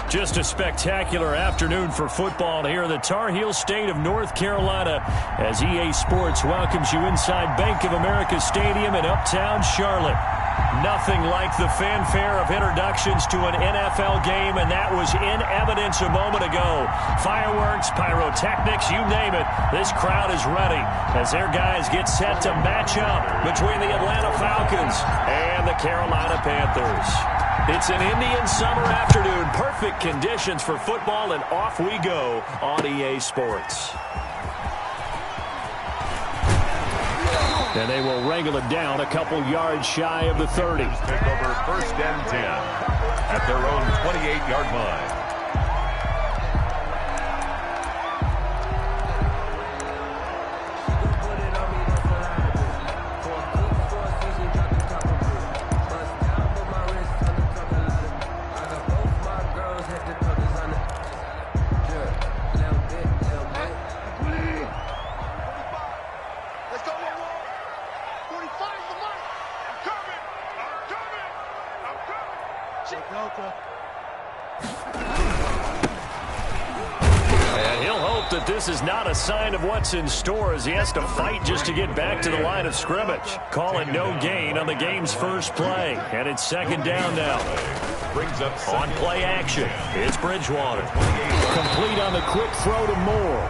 Just a spectacular afternoon for football here in the Tar Heel state of North Carolina as EA Sports welcomes you inside Bank of America Stadium in uptown Charlotte. Nothing like the fanfare of introductions to an NFL game, and that was in evidence a moment ago. Fireworks, pyrotechnics, you name it. This crowd is ready as their guys get set to match up between the Atlanta Falcons and the Carolina Panthers. It's an Indian summer afternoon. Perfect conditions for football, and off we go on EA Sports. And they will wrangle it down a couple yards shy of the 30. Take over 1st and 10 at their own 28-yard line. And he'll hope that this is not a sign of what's in store as he has to fight just to get back to the line of scrimmage. Calling no gain on the game's first play. And it's 2nd down now. On play action, it's Bridgewater. Complete on the quick throw to Moore.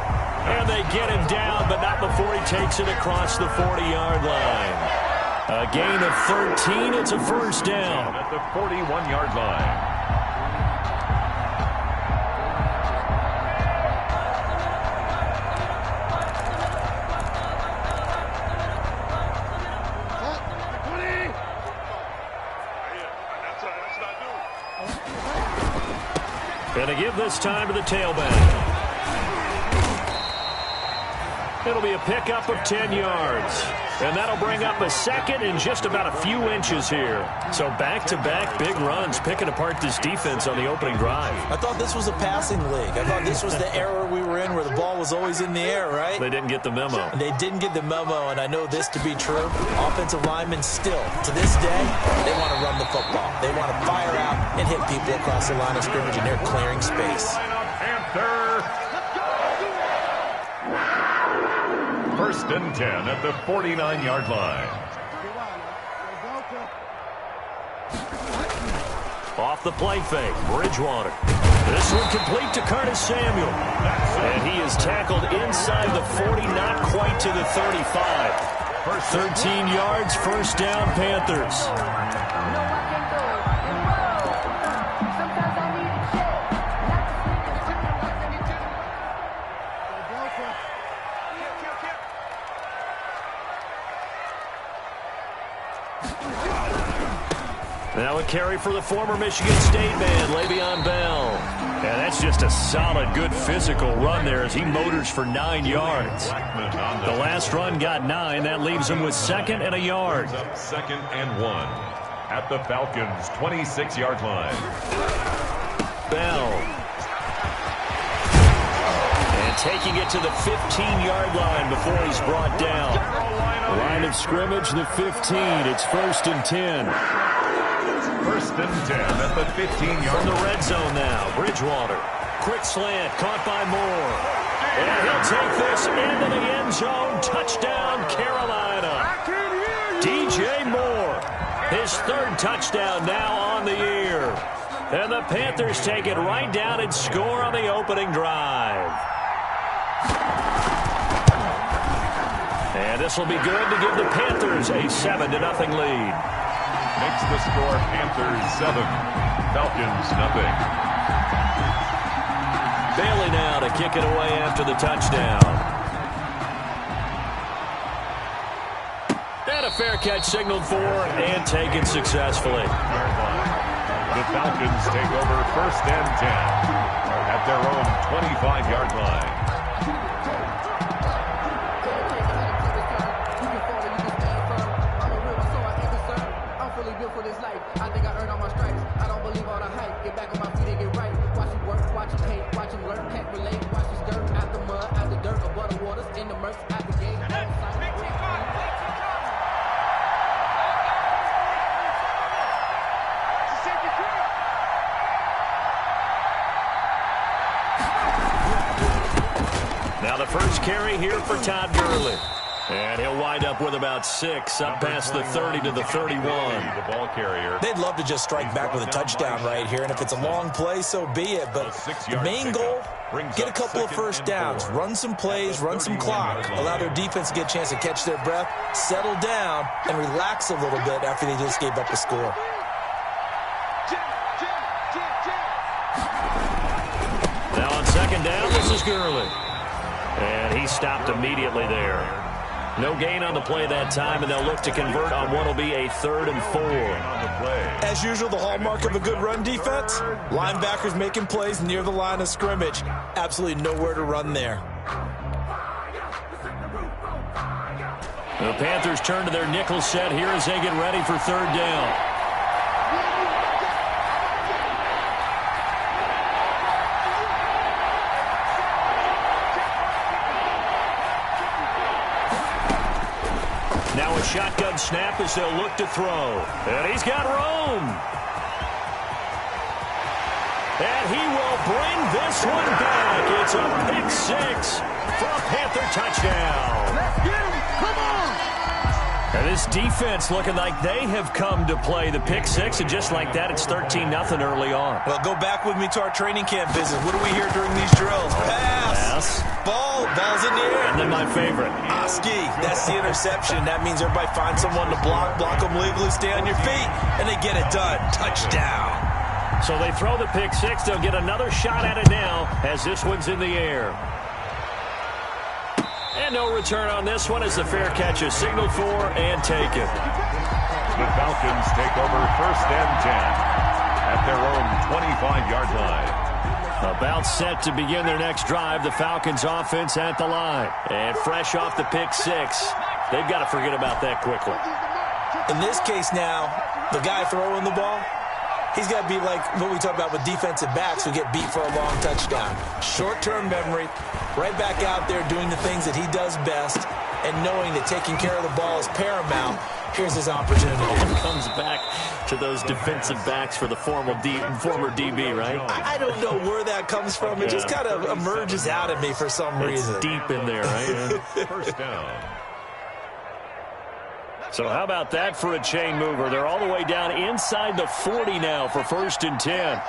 And they get him down, but not before he takes it across the 40-yard line. A gain of 13, it's a 1st down. At the 41-yard line. And to give this time to the tailback. It'll be a pickup of 10 yards. And that'll bring up a 2nd and just about a few inches here. So back-to-back big runs picking apart this defense on the opening drive. I thought this was a passing league. I thought this was the era we were in where the ball was always in the air, right? They didn't get the memo. And they didn't get the memo, and I know this to be true. Offensive linemen still, to this day, they want to run the football. They want to fire out and hit people across the line of scrimmage, and they're clearing space. Panther. 1st and 10 at the 49-yard line. Off the play fake, Bridgewater. This one complete to Curtis Samuel. And he is tackled inside the 40, not quite to the 35. 13 yards, 1st down, Panthers. Now a carry for the former Michigan State man, Le'Veon Bell. And that's just a solid, good physical run there as he motors for 9 yards. The last run got 9. That leaves him with 2nd and a yard. 2nd and 1 at the Falcons' 26-yard line. Bell. And taking it to the 15-yard line before he's brought down. Line of scrimmage, the 15. It's 1st and 10. 1st and 10 at the 15-yard from the red zone now. Bridgewater. Quick slant caught by Moore. And he'll take this into the end zone. Touchdown, Carolina. DJ Moore. His 3rd touchdown now on the year. And the Panthers take it right down and score on the opening drive. And this will be good to give the Panthers a 7-0 lead. Makes the score Panthers 7, Falcons nothing. Bailey now to kick it away after the touchdown. And a fair catch signaled for and taken successfully. The Falcons take over 1st and 10 at their own 25-yard line. For this life, I think I earned all my stripes. I don't believe all the hype. Get back on my feet and get right. Watch it work, watch it hate, watch it learn, can't relate. Watch it skirt out the mud, out the dirt, above the waters, in the murks, out the gate. the first carry here for Todd Gurley. And he'll wind up with about 6, up past the 30 to the 31. The ball carrier. They'd love to just strike back with a touchdown right here, and if it's a long play, so be it. But the main goal, get a couple of first downs, run some plays, run some clock, allow their defense to get a chance to catch their breath, settle down, and relax a little bit after they just gave up a score. Now on second down, this is Gurley. And he stopped immediately there. No gain on the play that time, and they'll look to convert on what will be a 3rd and 4. As usual, the hallmark of a good run defense, linebackers making plays near the line of scrimmage. Absolutely nowhere to run there. The Panthers turn to their nickel set here as they get ready for 3rd down. Now a shotgun snap as they'll look to throw. And he's got room. And he will bring this one back. It's a pick 6 for a Panther touchdown. Let's get him. Come on. And this defense looking like they have come to play the pick 6, and just like that, it's 13-0 early on. Well, go back with me to our training camp visit. What do we hear during these drills? Pass. Ball's in the air. And then my favorite. Ski, that's the interception. That means everybody finds someone to block them legally, stay on your feet, and they get it done. Touchdown. So they throw the pick 6. They'll get another shot at it now as this one's in the air. And no return on this one as the fair catch is signaled for and taken. The Falcons take over 1st and 10 at their own 25-yard line. About set to begin their next drive, the Falcons offense at the line. And fresh off the pick 6, they've got to forget about that quickly. In this case now, the guy throwing the ball, he's got to be like what we talk about with defensive backs who get beat for a long touchdown. Short-term memory, right back out there doing the things that he does best, and knowing that taking care of the ball is paramount. Here's his opportunity. Comes back to those defensive backs for the former DB, right? I don't know where that comes from. It just kind of emerges out of me for some reason. It's deep in there, right? 1st down. So how about that for a chain mover? They're all the way down inside the 40 now for 1st and 10.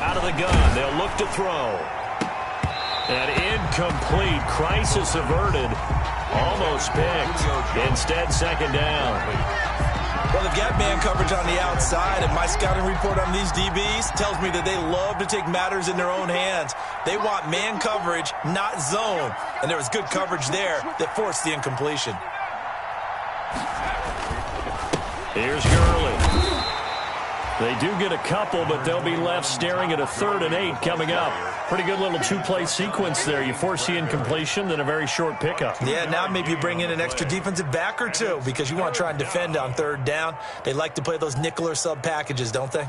Out of the gun, they'll look to throw. And incomplete. Crisis averted. Almost picked. Instead, 2nd down. Well, they've got man coverage on the outside, and my scouting report on these DBs tells me that they love to take matters in their own hands. They want man coverage, not zone. And there was good coverage there that forced the incompletion. Here's Gurley. They do get a couple, but they'll be left staring at a 3rd and 8 coming up. Pretty good little 2-play sequence there. You force the incompletion, then a very short pickup. Yeah, now maybe you bring in an extra defensive back or two because you want to try and defend on 3rd down. They like to play those nickel or sub packages, don't they?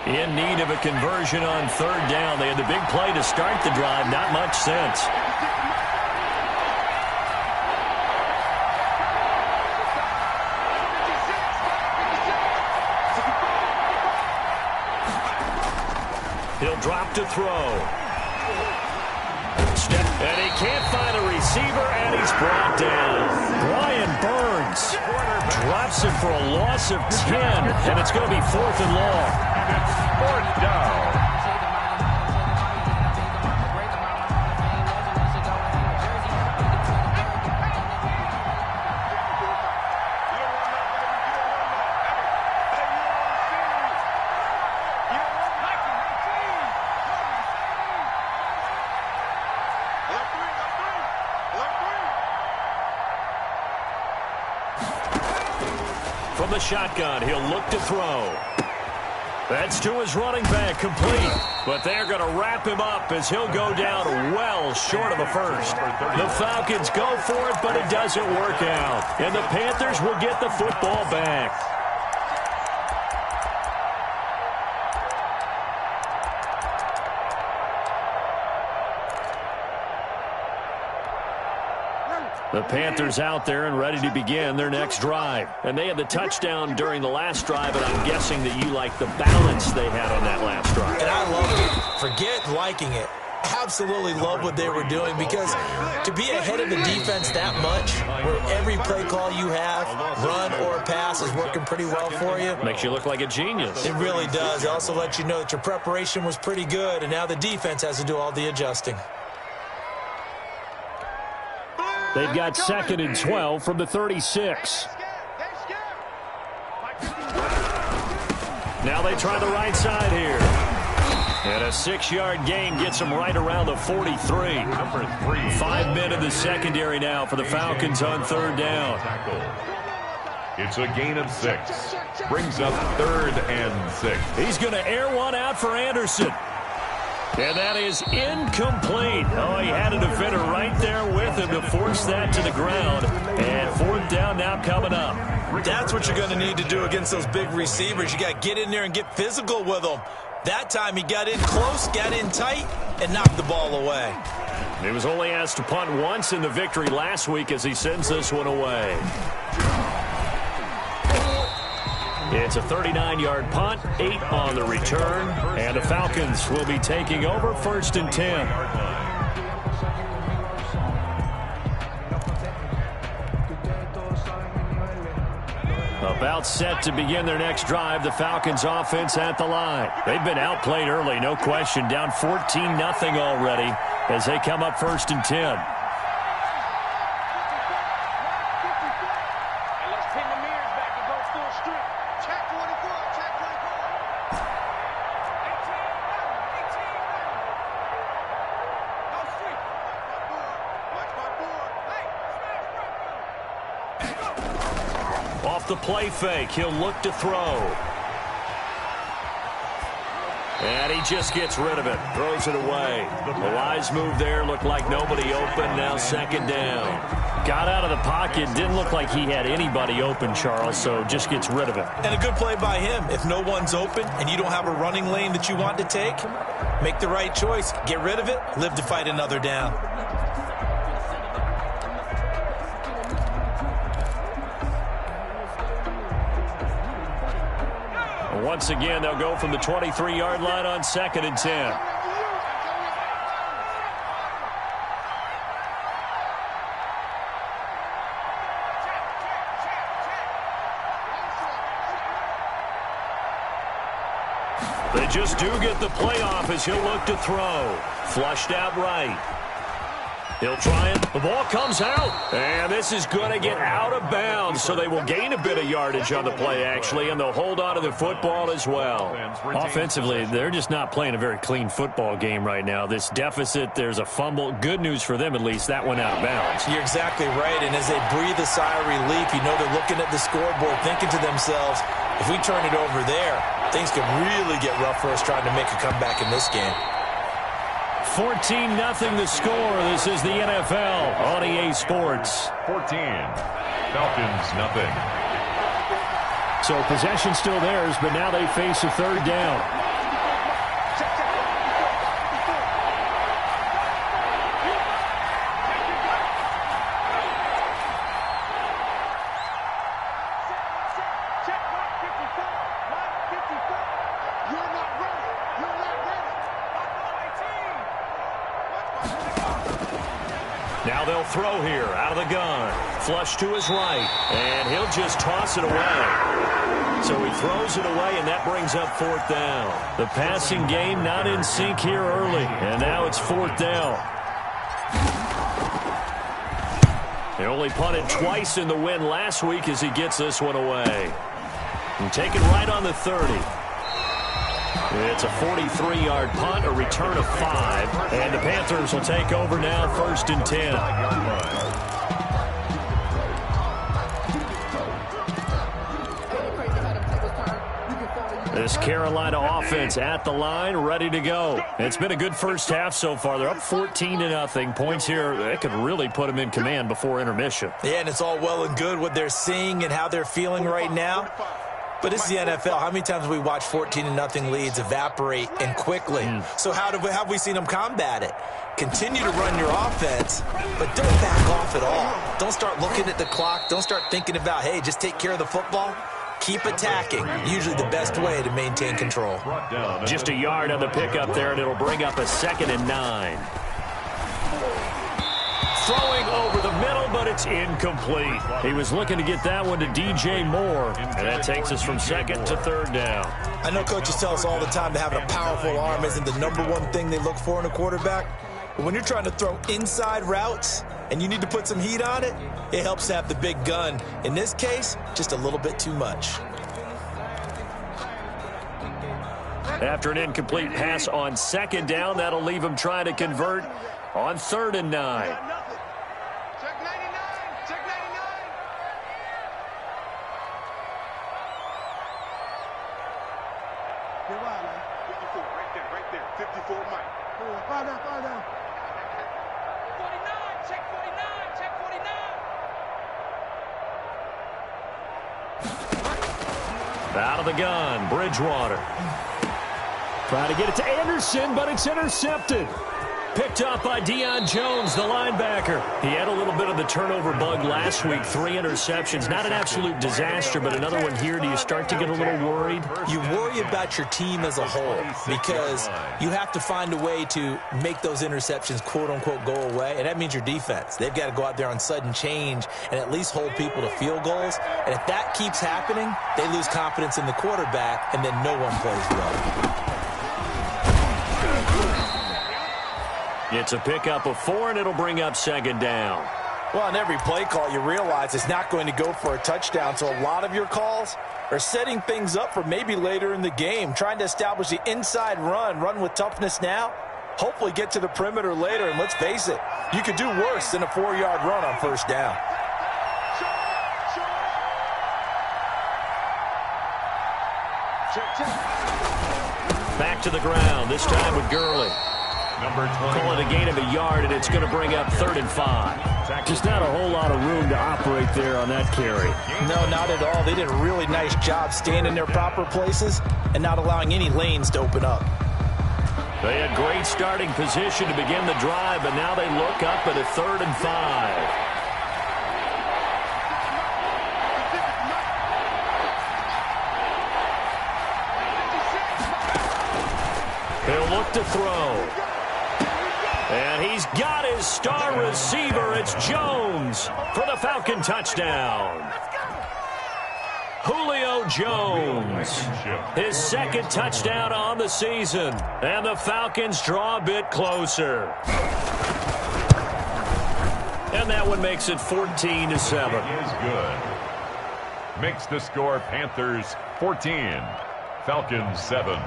In need of a conversion on 3rd down. They had the big play to start the drive. Not much sense. He'll drop to throw. And he can't find a receiver, and he's brought down. Brian Burns drops it for a loss of 10, and it's going to be 4th and long. And it's 4th down. From the shotgun, he'll look to throw. That's to his running back, complete. But they're going to wrap him up as he'll go down well short of a first. The Falcons go for it, but it doesn't work out. And the Panthers will get the football back. The Panthers out there and ready to begin their next drive. And they had the touchdown during the last drive, and I'm guessing that you like the balance they had on that last drive. And I loved it. Forget liking it. Absolutely love what they were doing, because to be ahead of the defense that much, where every play call you have, run or pass, is working pretty well for you. Makes you look like a genius. It really does. It also lets you know that your preparation was pretty good, and now the defense has to do all the adjusting. They've got 2nd and 12 from the 36. Now they try the right side here. And a 6-yard gain gets them right around the 43. Number 3. 5 men in the secondary now for the Falcons on 3rd down. It's a gain of 6. Brings up 3rd and 6. He's going to air one out for Anderson. And that is incomplete. Oh, he had a defender right there with him to force that to the ground. And 4th down now coming up. That's what you're going to need to do against those big receivers. You got to get in there and get physical with them. That time he got in close, got in tight, and knocked the ball away. He was only asked to punt once in the victory last week as he sends this one away. It's a 39-yard punt, 8 on the return, and the Falcons will be taking over 1st and 10. About set to begin their next drive, the Falcons offense at the line. They've been outplayed early, no question, down 14-0 already as they come up 1st and 10. Off the play fake, he'll look to throw. And he just gets rid of it, throws it away. The wise move there, looked like nobody open, now 2nd down. Got out of the pocket, didn't look like he had anybody open, Charles, so just gets rid of it. And a good play by him. If no one's open and you don't have a running lane that you want to take, make the right choice, get rid of it, live to fight another down. Once again, they'll go from the 23-yard line on 2nd and 10. They just do get the playoff as he'll look to throw. Flushed out right. He'll try it. The ball comes out. And this is going to get out of bounds, so they will gain a bit of yardage on the play, actually, and they'll hold on to the football as well. Offensively, they're just not playing a very clean football game right now. This deficit, there's a fumble. Good news for them, at least. That went out of bounds. You're exactly right, and as they breathe a sigh of relief, you know they're looking at the scoreboard, thinking to themselves, if we turn it over there, things could really get rough for us trying to make a comeback in this game. 14-0 the score. This is the NFL on EA Sports. 14. Falcons, nothing. So possession still theirs, but now they face a 3rd down. Now they'll throw here out of the gun. Flush to his right. And he'll just toss it away. So he throws it away, and that brings up 4th down. The passing game not in sync here early. And now it's 4th down. They only punted twice in the win last week as he gets this one away. And taken right on the 30. It's a 43-yard punt, a return of 5, and the Panthers will take over now 1st and 10. This Carolina offense at the line, ready to go. It's been a good first half so far. They're up 14-0. Points here, that could really put them in command before intermission. Yeah, and it's all well and good what they're seeing and how they're feeling right now. But this is the NFL. How many times have we watched 14-0 leads evaporate and quickly? So how have we seen them combat it? Continue to run your offense, but don't back off off at all. Don't start looking at the clock. Don't start thinking about, hey, just take care of the football. Keep attacking. Usually the best way to maintain control. Just a yard on the pickup there, and it'll bring up a 2nd and 9. Throwing over the middle, but it's incomplete. He was looking to get that one to DJ Moore, and that takes us from 2nd to 3rd down. I know coaches tell us all the time that having a powerful arm isn't the #1 thing they look for in a quarterback. But when you're trying to throw inside routes and you need to put some heat on it, it helps to have the big gun. In this case, just a little bit too much. After an incomplete pass on 2nd down, that'll leave him trying to convert on 3rd and 9. Right there. 54 Mike. Far down. 49, check 49, check 49. Out of the gun, Bridgewater. Trying to get it to Anderson, but it's intercepted. Picked up by Deion Jones, the linebacker. He had a little bit of the turnover bug last week, 3 interceptions. Not an absolute disaster, but another one here. Do you start to get a little worried? You worry about your team as a whole because you have to find a way to make those interceptions, quote-unquote, go away, and that means your defense. They've got to go out there on sudden change and at least hold people to field goals, and if that keeps happening, they lose confidence in the quarterback, and then no one plays well. It's a pickup of 4, and it'll bring up 2nd down. Well, on every play call, you realize it's not going to go for a touchdown, so a lot of your calls are setting things up for maybe later in the game, trying to establish the inside run with toughness now, hopefully get to the perimeter later, and let's face it, you could do worse than a 4-yard run on 1st down. Back to the ground, this time with Gurley. Call it a gain of a yard, and it's going to bring up 3rd and 5. Just not a whole lot of room to operate there on that carry. No, not at all. They did a really nice job staying in their proper places and not allowing any lanes to open up. They had great starting position to begin the drive, but now they look up at a 3rd and 5. He'll look to throw. And he's got his star receiver. It's Jones for the Falcon touchdown. Julio Jones, his 2nd touchdown on the season. And the Falcons draw a bit closer. And that one makes it 14-7. Is good. Makes the score Panthers 14, Falcons 7.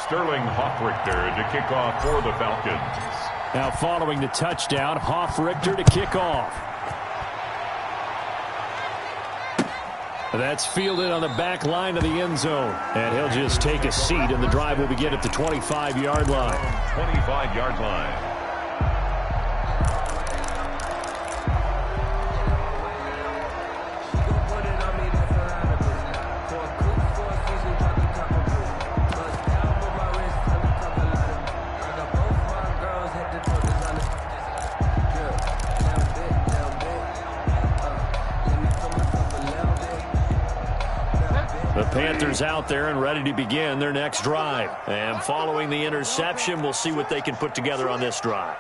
Sterling Hoffrichter to kick off for the Falcons. Now following the touchdown, Hoffrichter to kick off. That's fielded on the back line of the end zone. And he'll just take a seat, and the drive will begin at the 25-yard line. 25-yard line. Panthers out there and ready to begin their next drive. And following the interception, we'll see what they can put together on this drive.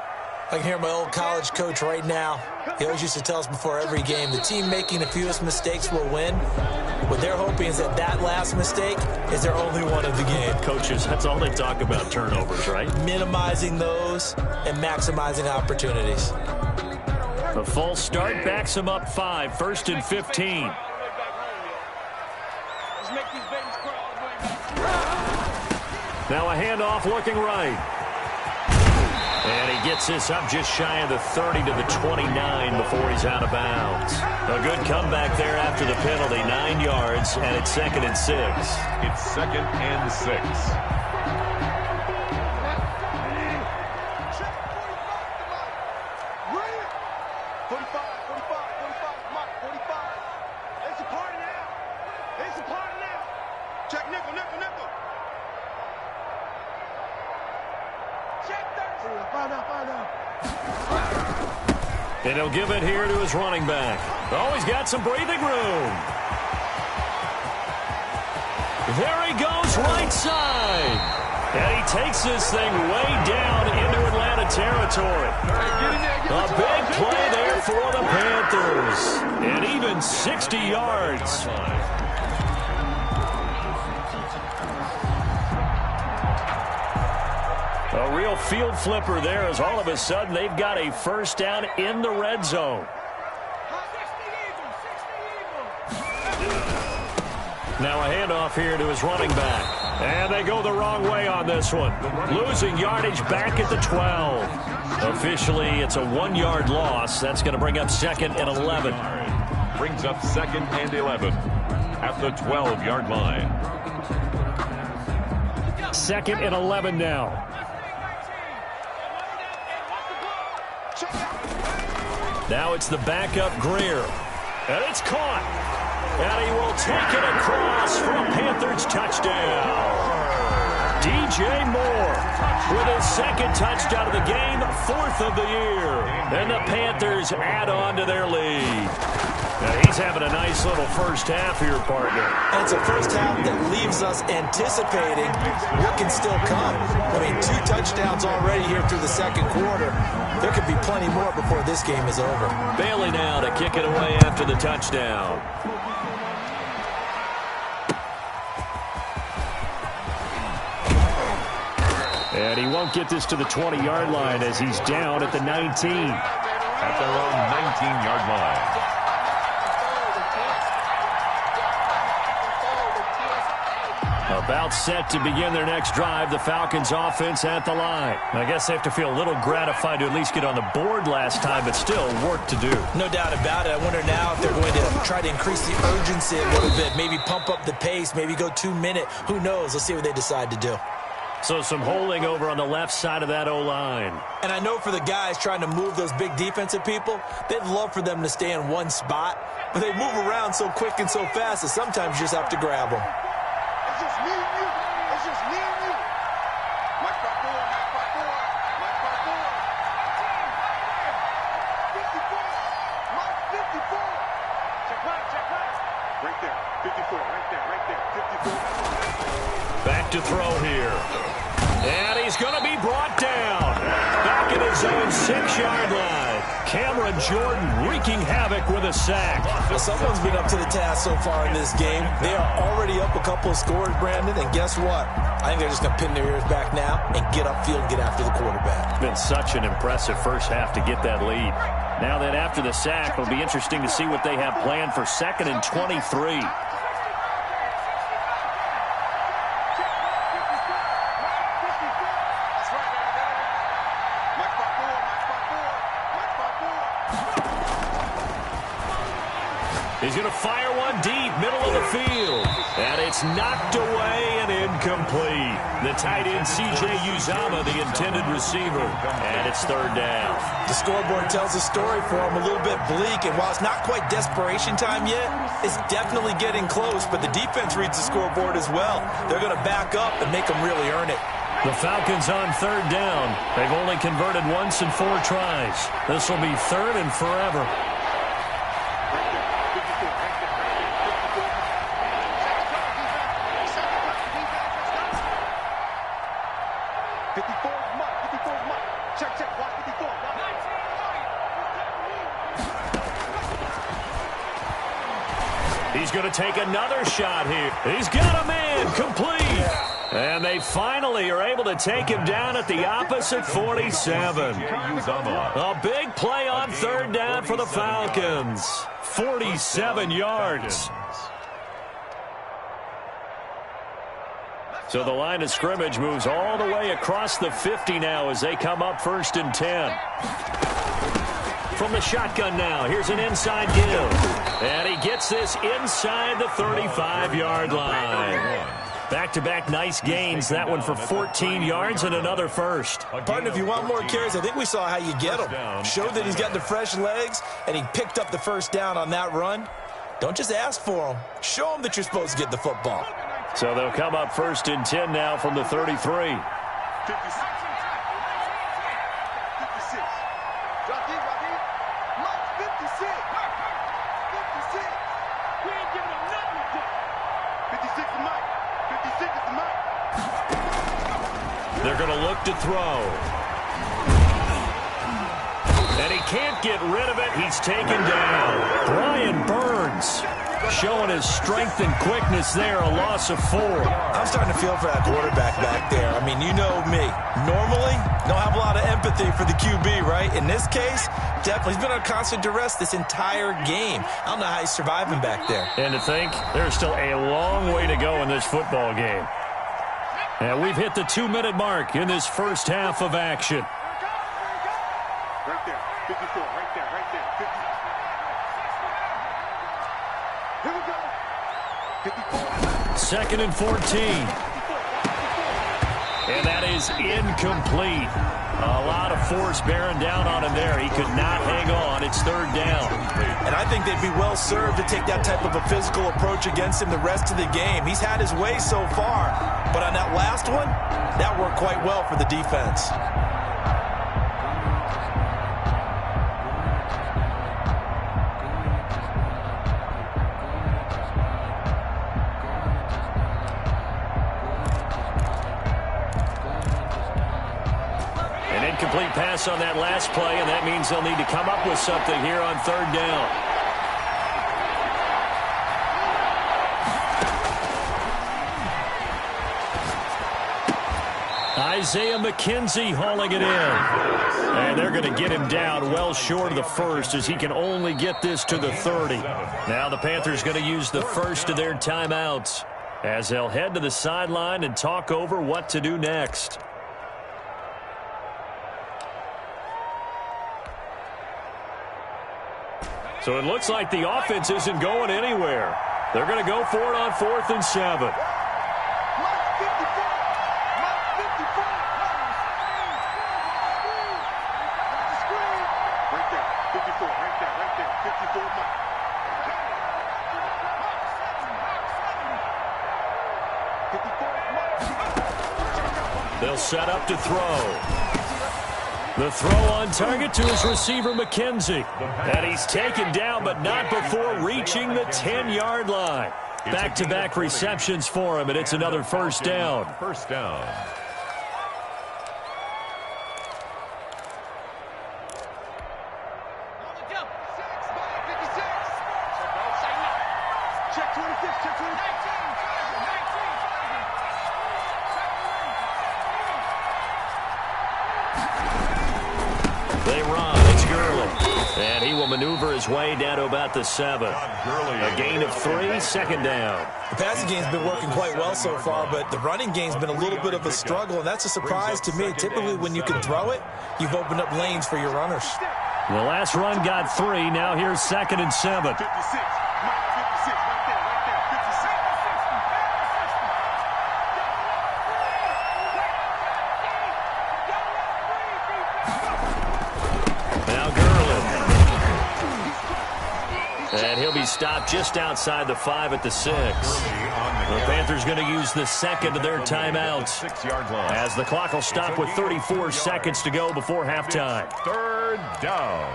I can hear my old college coach right now. He always used to tell us before every game, the team making the fewest mistakes will win. What they're hoping is that that last mistake is their only one of the game. Coaches, that's all they talk about, turnovers, right? Minimizing those and maximizing opportunities. The false start backs them up 5, 1st and 15. Now a handoff looking right. And he gets this up just shy of the 30 to the 29 before he's out of bounds. A good comeback there after the penalty, 9 yards, and it's 2nd and 6. It's 2nd and 6. And he'll give it here to his running back. Oh, he's got some breathing room. There he goes, right side. And he takes this thing way down into Atlanta territory. A big play there for the Panthers. And even 60 yards. A real field flipper there as all of a sudden they've got a first down in the red zone. Now a handoff here to his running back. And they go the wrong way on this one. Losing yardage back at the 12. Officially, it's a 1-yard loss. That's going to bring up 2nd and 11. Brings up 2nd and 11 at the 12-yard line. 2nd and 11 now. Now it's the backup Greer. And it's caught. And he will take it across for a Panthers touchdown. DJ Moore with his 2nd touchdown of the game, 4th of the year. And the Panthers add on to their lead. Now he's having a nice little first half here, partner. And it's a first half that leaves us anticipating what can still come. I mean, 2 touchdowns already here through the 2nd quarter. There could be plenty more before this game is over. Bailey now to kick it away after the touchdown. And he won't get this to the 20-yard line as he's down at the 19. At their own 19-yard line. About set to begin their next drive, the Falcons offense at the line. I guess they have to feel a little gratified to at least get on the board last time, but still work to do. No doubt about it. I wonder now if they're going to try to increase the urgency a little bit, maybe pump up the pace, maybe go 2-minute. Who knows? Let's see what they decide to do. So some holding over on the left side of that O-line. And I know for the guys trying to move those big defensive people, they'd love for them to stay in one spot, but they move around so quick and so fast that sometimes you just have to grab them. It's just me and you. It's just me and you. Mike by 4, Mike by 4, Mike by 4. 54. Mike 54. Check right. Right there. 54. Right there. 54. Back to throw here. And he's going to be brought down. Back at his own 6-yard line. Cameron Jordan wreaking havoc with a sack. Well, someone's been up to the task so far in this game. They are already up a couple of scores, Brandon, and guess what? I think they're just going to pin their ears back now and get upfield and get after the quarterback. Been such an impressive first half to get that lead. Now that after the sack, it'll be interesting to see what they have planned for 2nd and 23. He's going to fire one deep, middle of the field. And it's knocked away and incomplete. The tight end, C.J. Uzama, the intended receiver. And it's 3rd down. The scoreboard tells a story for him, a little bit bleak. And while it's not quite desperation time yet, it's definitely getting close. But the defense reads the scoreboard as well. They're going to back up and make them really earn it. The Falcons on 3rd down. They've only converted once in 4 tries. This will be 3rd and forever. He's going to take another shot here. He's got a man complete. And they finally are able to take him down at the opposite 47. A big play on 3rd down for the Falcons. 47 yards. So the line of scrimmage moves all the way across the 50 now as they come up 1st and 10. From the shotgun now, here's an inside give. And he gets this inside the 35-yard line. Back-to-back nice gains. That one for 14 yards and another first. Partner, if you want more carries, I think we saw how you get them. Showed that he's got the fresh legs, and he picked up the first down on that run. Don't just ask for them. Show them that you're supposed to get the football. So they'll come up 1st and 10 now from the 33. 56. Drop in. They're going to look to throw. And he can't get rid of it. He's taken down. Brian Burns showing his strength and quickness there, a loss of 4. I'm starting to feel for that quarterback back there. I mean, you know me. Normally, don't have a lot of empathy for the QB, right? In this case, definitely. He's been under constant duress this entire game. I don't know how he's surviving back there. And to think, there's still a long way to go in this football game. And we've hit the 2-minute mark in this first half of action. Right there. 54. Right there. Right there. 50. Here we go. 54. Second and 14. And that is incomplete. A lot of force bearing down on him there. He could not hang on. It's third down. And I think they'd be well served to take that type of a physical approach against him the rest of the game. He's had his way so far. But on that last one, that worked quite well for the defense. Incomplete pass on that last play, and that means they'll need to come up with something here on third down. Isaiah McKenzie hauling it in. And they're going to get him down well short of the first as he can only get this to the 30. Now the Panthers going to use the first of their timeouts as they'll head to the sideline and talk over what to do next. So it looks like the offense isn't going anywhere. They're going to go for it on 4th and 7. They'll set up to throw. The throw on target to his receiver, McKenzie. And he's taken down, but not before reaching the 10-yard line. Back-to-back receptions for him, and it's another first down. First down. Check 26, check 26. They run. It's Gurley. And he will maneuver his way down to about the 7. A gain of 3, second down. The passing game's been working quite well so far, but the running game's been a little bit of a struggle, and that's a surprise to me. Typically, when you can throw it, you've opened up lanes for your runners. The last run got 3. Now here's 2nd and 7. 56. 56. Right there. Right there. 56. Now Gurley. And he'll be stopped just outside the 5 at the 6. The Panthers going to use the second of their timeouts as the clock will stop with 34 seconds to go before halftime. Third down.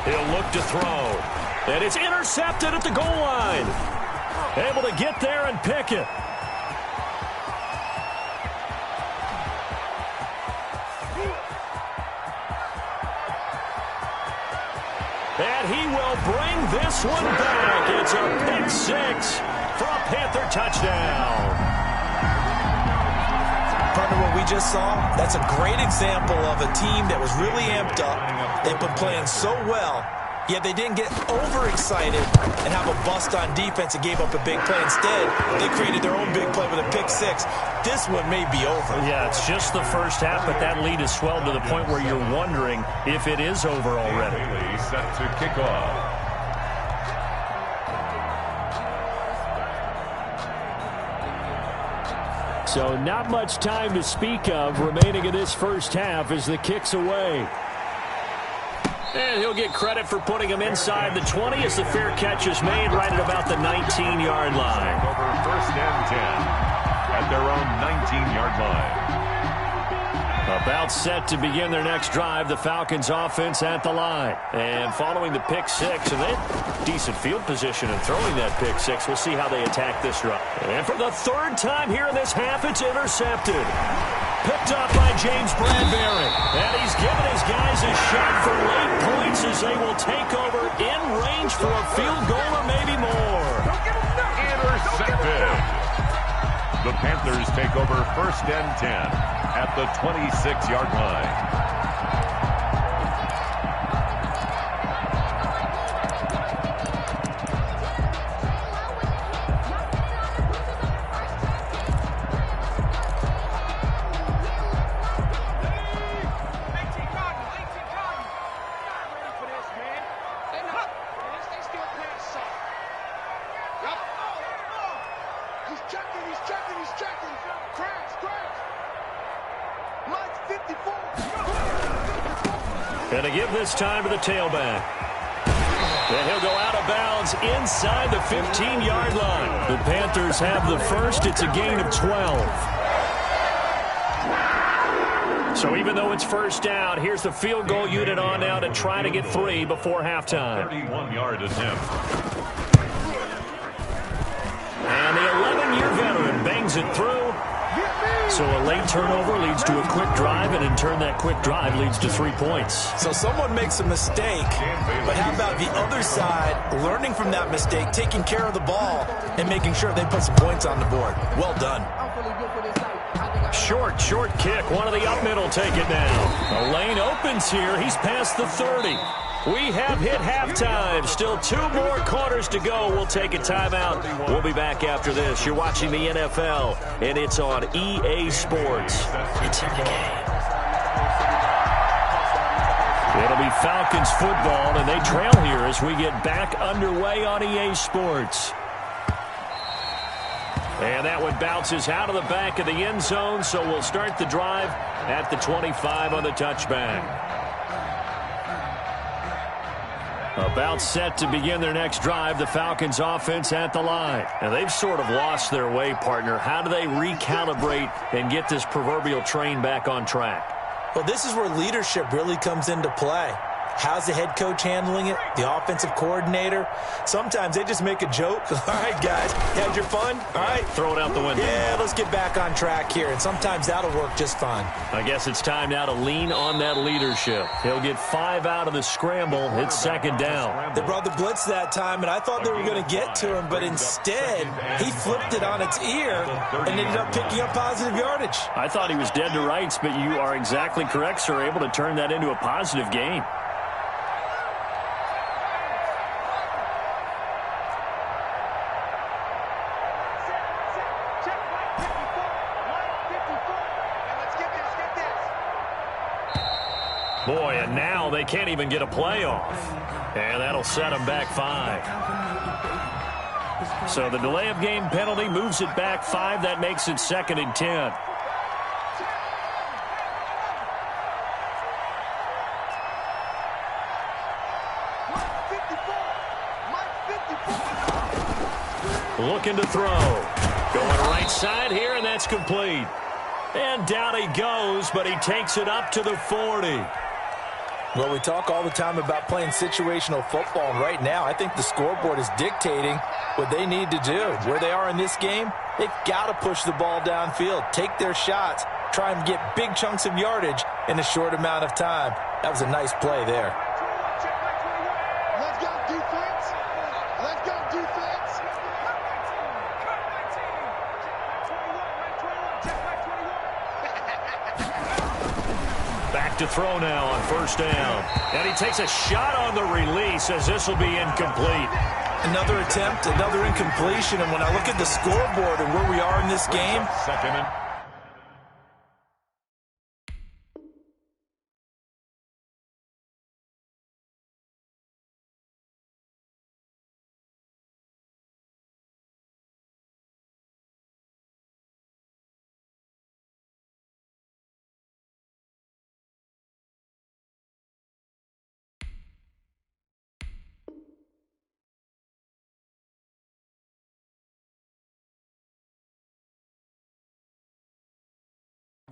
He'll look to throw. And it's intercepted at the goal line. Able to get there and pick it. And he will bring this one back. It's a pick 6 for a Panther touchdown. Partner, what we just saw, that's a great example of a team that was really amped up. They've been playing so well, yet they didn't get overexcited and have a bust on defense and gave up a big play. Instead, they created their own big play with a pick 6. This one may be over. Yeah, it's just the first half, but that lead has swelled to the point where you're wondering if it is over already. Set to kick off. So not much time to speak of remaining in this first half as the kick's away. And he'll get credit for putting him inside the 20 as the fair catch is made right at about the 19-yard line. Over 1st and 10 at their own 19-yard line. About set to begin their next drive, the Falcons offense at the line. And following the pick six, and they had decent field position in throwing that pick six. We'll see how they attack this drive. And for the third time here in this half, it's intercepted. Picked up by James Bradbury. And he's given his guys a shot for late points as they will take over in range for a field goal or maybe more. Intercepted. The Panthers take over 1st and 10 at the 26-yard line. And to give this time to the tailback. And he'll go out of bounds inside the 15-yard line. The Panthers have the first. It's a gain of 12. So even though it's first down, here's the field goal unit on now to try to get 3 before halftime. 31-yard attempt. And the 11-year veteran bangs it through. So a late turnover leads to a quick drive, and in turn that quick drive leads to 3 points. So someone makes a mistake, but how about the other side learning from that mistake, taking care of the ball, and making sure they put some points on the board? Well done. Short kick. One of the up middle take it now. The lane opens here. He's past the 30. We have hit halftime. Still 2 more quarters to go. We'll take a timeout. We'll be back after this. You're watching the NFL, and it's on EA Sports. It's in the game. It'll be Falcons football, and they trail here as we get back underway on EA Sports. And that one bounces out of the back of the end zone, so we'll start the drive at the 25 on the touchback. About set to begin their next drive, the Falcons offense at the line. And they've sort of lost their way, partner. How do they recalibrate and get this proverbial train back on track? Well, this is where leadership really comes into play. How's the head coach handling it? The offensive coordinator? Sometimes they just make a joke. All right, guys, you had your fun? All right. Throw it out the window. Yeah, let's get back on track here. And sometimes that'll work just fine. I guess it's time now to lean on that leadership. He'll get 5 out of the scramble. It's 2nd down. They brought the blitz that time, and I thought they were going to get to him, but instead he flipped it on its ear and ended up picking up positive yardage. I thought he was dead to rights, but you are exactly correct, sir, able to turn that into a positive gain. Boy, and now they can't even get a play off. And that'll set them back 5. So the delay of game penalty moves it back 5. That makes it 2nd and 10. Looking to throw. Going right side here, and that's complete. And down he goes, but he takes it up to the 40. Well, we talk all the time about playing situational football, and right now I think the scoreboard is dictating what they need to do. Where they are in this game, they've got to push the ball downfield, take their shots, try and get big chunks of yardage in a short amount of time. That was a nice play there. Let's go, defense. Let's go, defense. Back to throw now on 1st down. And he takes a shot on the release as this will be incomplete. Another attempt, another incompletion, and when I look at the scoreboard and where we are in this game, 2nd and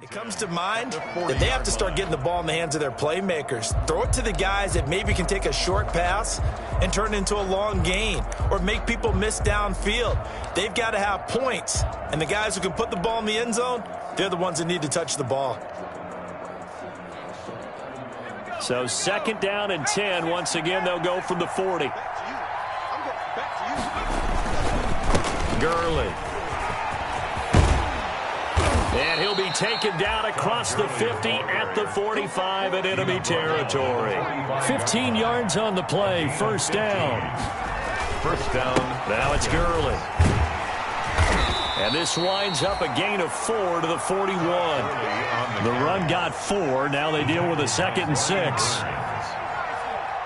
It comes to mind that they have to start getting the ball in the hands of their playmakers. Throw it to the guys that maybe can take a short pass and turn it into a long gain or make people miss downfield. They've got to have points, and the guys who can put the ball in the end zone, they're the ones that need to touch the ball. So 2nd down and 10. Once again, they'll go from the 40. Gurley. And he'll be taken down across the 50 at the 45 in enemy territory. 15 yards on the play. 1st down. Now it's Gurley. And this winds up a gain of 4 to the 41. The run got 4. Now they deal with a 2nd and 6.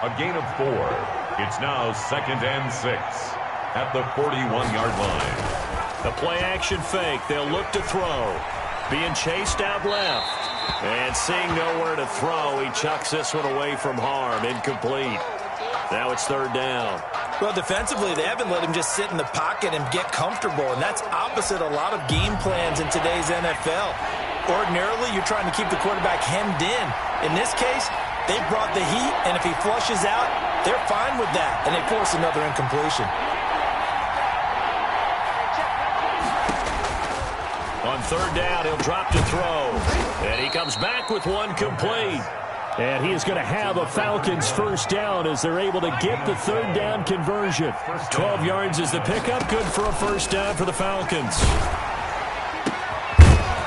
A gain of 4. It's now 2nd and 6 at the 41-yard line. The play-action fake. They'll look to throw. Being chased out left. And seeing nowhere to throw, he chucks this one away from harm. Incomplete. Now it's 3rd down. Well, defensively, they haven't let him just sit in the pocket and get comfortable, and that's opposite a lot of game plans in today's NFL. Ordinarily, you're trying to keep the quarterback hemmed in. In this case, they brought the heat, and if he flushes out, they're fine with that, and they force another incompletion. On 3rd down, he'll drop to throw. And he comes back with one complete. And he is going to have a Falcons 1st down as they're able to get the 3rd down conversion. 12 yards is the pickup. Good for a 1st down for the Falcons.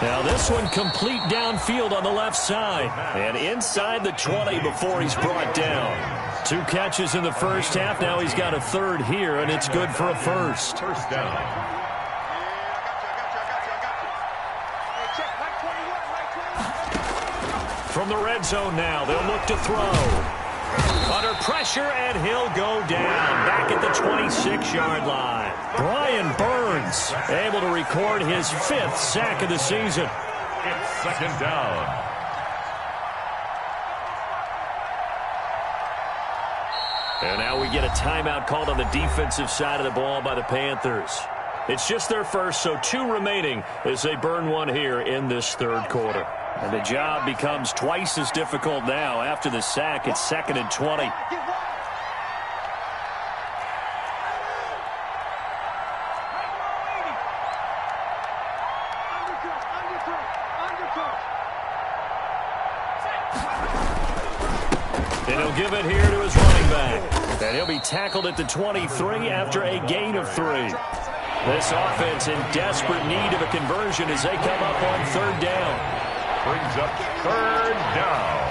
Now this one complete downfield on the left side. And inside the 20 before he's brought down. 2 catches in the 1st half. Now he's got a 3rd here, and it's good for a 1st. 1st down. From the red zone now, they'll look to throw. Under pressure, and he'll go down. Back at the 26-yard line. Brian Burns able to record his 5th sack of the season. It's 2nd down. And now we get a timeout called on the defensive side of the ball by the Panthers. It's just their first, so 2 remaining as they burn one here in this 3rd quarter. And the job becomes twice as difficult now. After the sack, it's 2nd and 20. And he'll give it here to his running back. And he'll be tackled at the 23 after a gain of 3. This offense in desperate need of a conversion as they come up on 3rd down. Brings up 3rd down.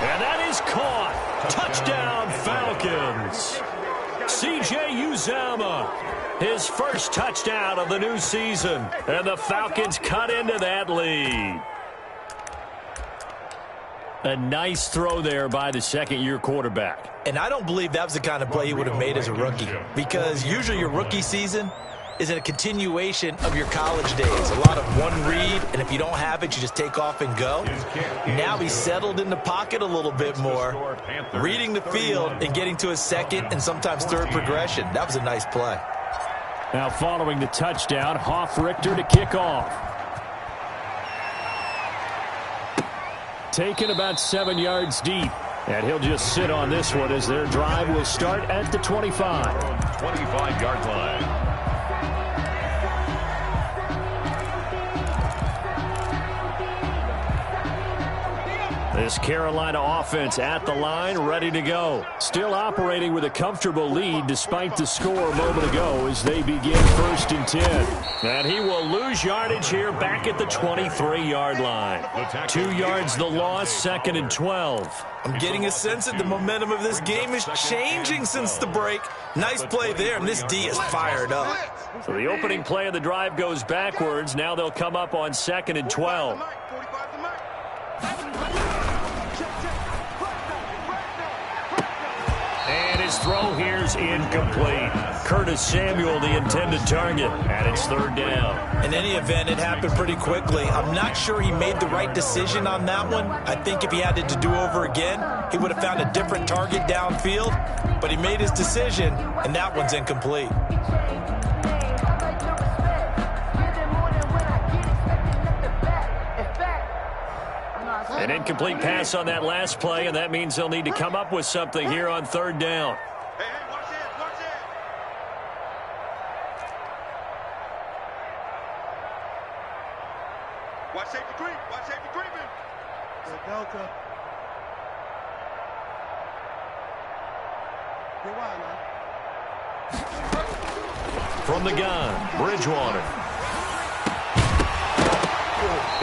And that is caught. Touchdown, Falcons. C.J. Uzomah, his 1st touchdown of the new season. And the Falcons cut into that lead. A nice throw there by the 2nd-year quarterback. And I don't believe that was the kind of play he would have made as a rookie, because usually your rookie season is a continuation of your college days. A lot of one read, and if you don't have it, you just take off and go. Now he's settled in the pocket a little bit more, reading the field and getting to his 2nd and sometimes 3rd progression. That was a nice play. Now following the touchdown, Richter to kick off. Taken about 7 yards deep. And he'll just sit on this one as their drive will start at the 25. 25-yard line. This Carolina offense at the line, ready to go. Still operating with a comfortable lead despite the score a moment ago as they begin 1st and 10. And he will lose yardage here back at the 23-yard line. 2 yards the loss, 2nd and 12. I'm getting a sense that the momentum of this game is changing since the break. Nice play there, and this D is fired up. So the opening play of the drive goes backwards. Now they'll come up on 2nd and 12. And his throw here's incomplete. Curtis Samuel, the intended target, and it's 3rd down. In any event, it happened pretty quickly. I'm not sure he made the right decision on that one. I think if he had it to do over again, he would have found a different target downfield. But he made his decision, and that one's incomplete. An incomplete pass on that last play, and that means they'll need to come up with something here on third down. Hey, watch it, watch it. Watch safety creep, watch safety creeping. Delta. Get wide now. From the gun, Bridgewater.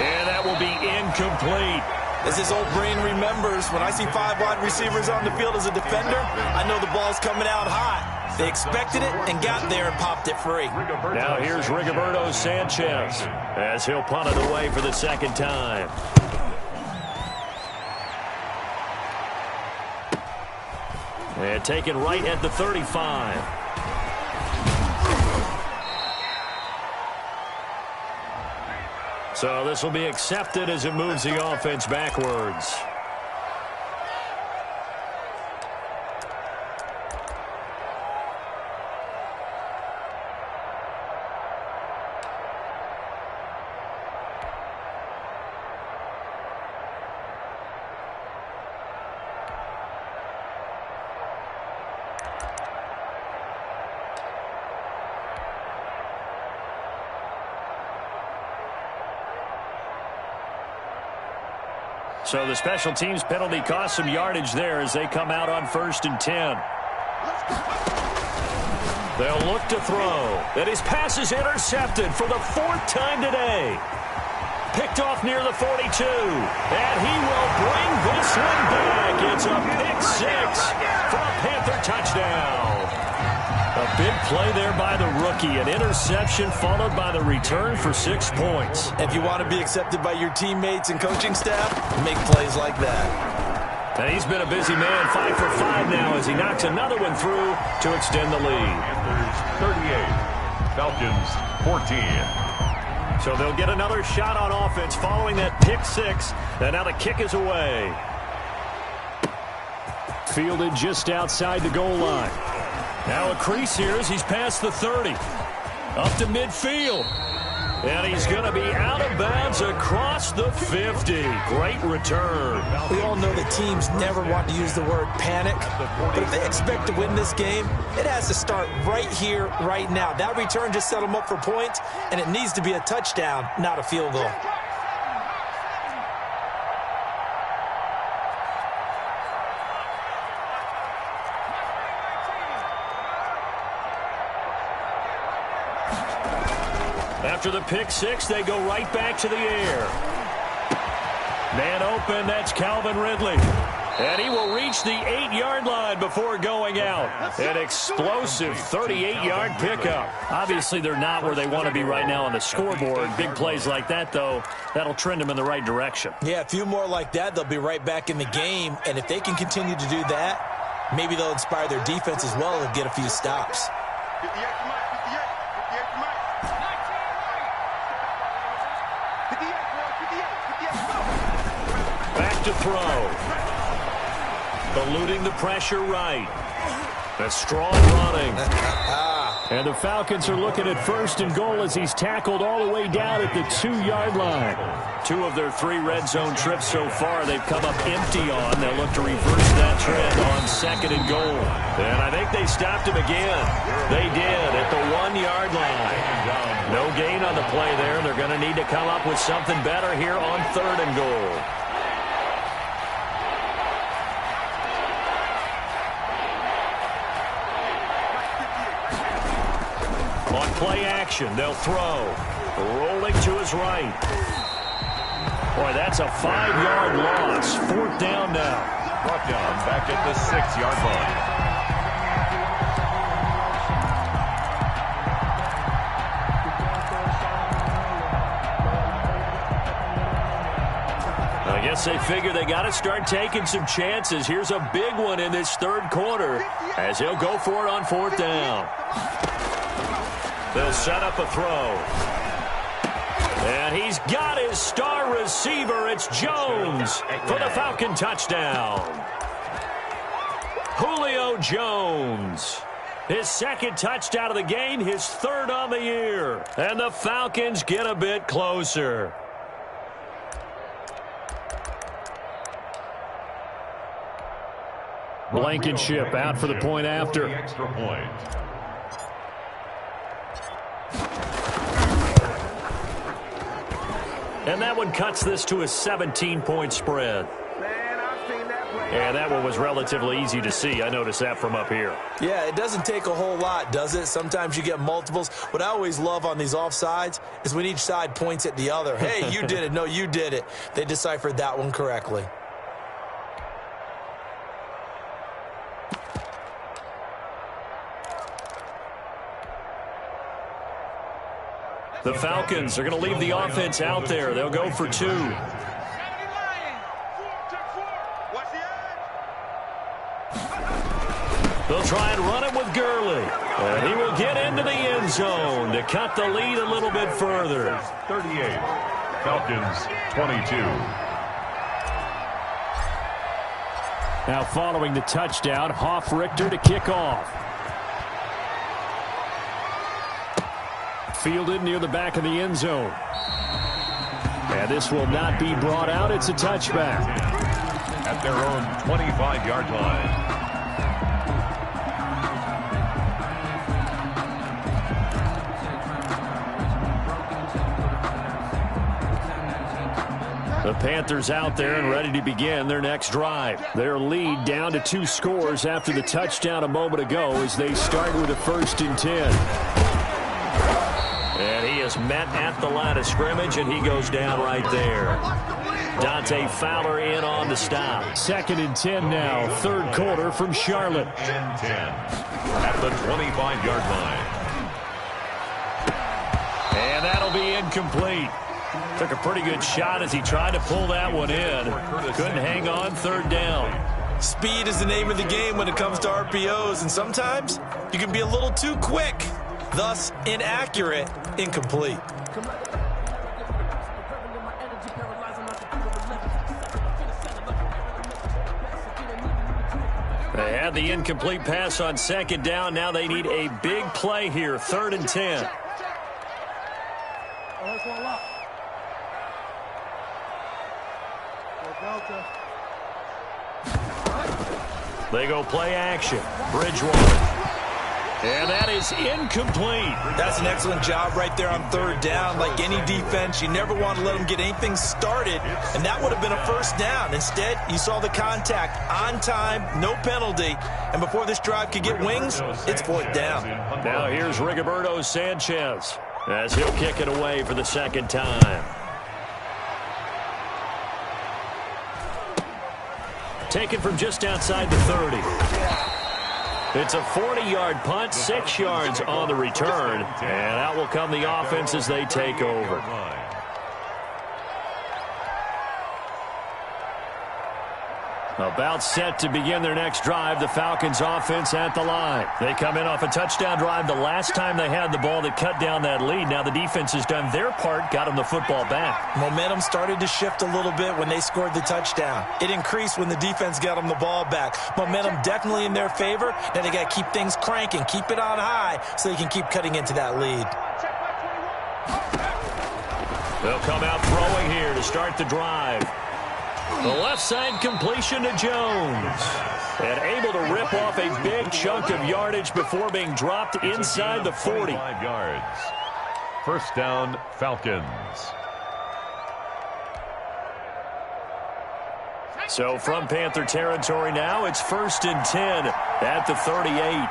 And that will be incomplete. As his old brain remembers, when I see 5 wide receivers on the field as a defender, I know the ball's coming out hot. They expected it and got there and popped it free. Now here's Rigoberto Sanchez as he'll punt it away for the second time. And taken right at the 35. So this will be accepted as it moves the offense backwards. So the special teams penalty cost some yardage there as they come out on 1st and 10. They'll look to throw. And his pass is intercepted for the 4th time today. Picked off near the 42. And he will bring this one back. It's a pick 6 for a Panther touchdown. A big play there by the rookie. An interception followed by the return for 6 points. If you want to be accepted by your teammates and coaching staff, make plays like that. And he's been a busy man, 5 for 5 now as he knocks another one through to extend the lead. Panthers 38, Falcons 14. So they'll get another shot on offense following that pick 6. And now the kick is away. Fielded just outside the goal line. Now a crease here as he's past the 30. Up to midfield. And he's going to be out of bounds across the 50. Great return. We all know that teams never want to use the word panic. But if they expect to win this game, it has to start right here, right now. That return just set them up for points, and it needs to be a touchdown, not a field goal. After the pick 6, they go right back to the air. Man open, that's Calvin Ridley. And he will reach the 8-yard line before going out. An explosive 38-yard pickup. Obviously, they're not where they want to be right now on the scoreboard. Big plays like that, though, that'll trend them in the right direction. Yeah, a few more like that, they'll be right back in the game. And if they can continue to do that, maybe they'll inspire their defense as well and get a few stops. 58 to Mike, 58 to Mike. 58, Back to throw. Eluding the pressure right. A strong running. And the Falcons are looking at 1st and goal as he's tackled all the way down at the 2-yard line. 2 of their 3 red zone trips so far they've come up empty on. They'll look to reverse that trend on 2nd and goal. And I think they stopped him again. They did at the 1-yard line. No gain on the play there. They're going to need to come up with something better here on 3rd and goal. On play action, they'll throw. Rolling to his right. Boy, that's a 5-yard loss. 4th down now. Brought down back at the 6-yard line. I guess they figure they got to start taking some chances. Here's a big one in this 3rd quarter as he'll go for it on 4th down. They'll set up a throw. And he's got his star receiver. It's Jones for the Falcon touchdown. Julio Jones. His 2nd touchdown of the game, his 3rd on the year. And the Falcons get a bit closer. Blankenship out for the point after. Extra point. And that one cuts this to a 17-point spread. And that one was relatively easy to see. I noticed that from up here. Yeah, it doesn't take a whole lot, does it? Sometimes you get multiples. What I always love on these offsides is when each side points at the other. Hey, you did it. No, you did it. They deciphered that one correctly. The Falcons are going to leave the offense out there. They'll go for 2. They'll try and run it with Gurley. And he will get into the end zone to cut the lead a little bit further. 38. Falcons 22. Now following the touchdown, Hoff-Richter to kick off. Fielded near the back of the end zone. And this will not be brought out. It's a touchback. At their own 25-yard line. The Panthers out there and ready to begin their next drive. Their lead down to 2 scores after the touchdown a moment ago as they start with a 1st and 10. And he is met at the line of scrimmage, and he goes down right there. Dante Fowler in on the stop. 2nd and 10 now, 3rd quarter from Charlotte. And 10 at the 25-yard line. And that'll be incomplete. Took a pretty good shot as he tried to pull that one in. Couldn't hang on 3rd down. Speed is the name of the game when it comes to RPOs, and sometimes you can be a little too quick. Thus, inaccurate, incomplete. They had the incomplete pass on 2nd down. Now they need a big play here, 3rd and 10. They go play action. Bridgewater. And that is incomplete. That's an excellent job right there on 3rd down. Like any defense, you never want to let them get anything started, and that would have been a 1st down. Instead, you saw the contact on time, no penalty, and before this drive could get wings, it's 4th down. Now here's Rigoberto Sanchez as he'll kick it away for the 2nd time. Taken from just outside the 30. It's a 40-yard punt, 6 yards on the return, and out will come the offense as they take over. About set to begin their next drive, the Falcons offense at the line. They come in off a touchdown drive the last time they had the ball that cut down that lead. Now the defense has done their part, got them the football back. Momentum started to shift a little bit when they scored the touchdown. It increased when the defense got them the ball back. Momentum definitely in their favor. Now they got to keep things cranking, keep it on high so they can keep cutting into that lead. They'll come out throwing here to start the drive. The left side completion to Jones. And able to rip off a big chunk of yardage before being dropped inside the 40. 5 yards. 1st down, Falcons. So from Panther territory now, it's 1st and 10 at the 38.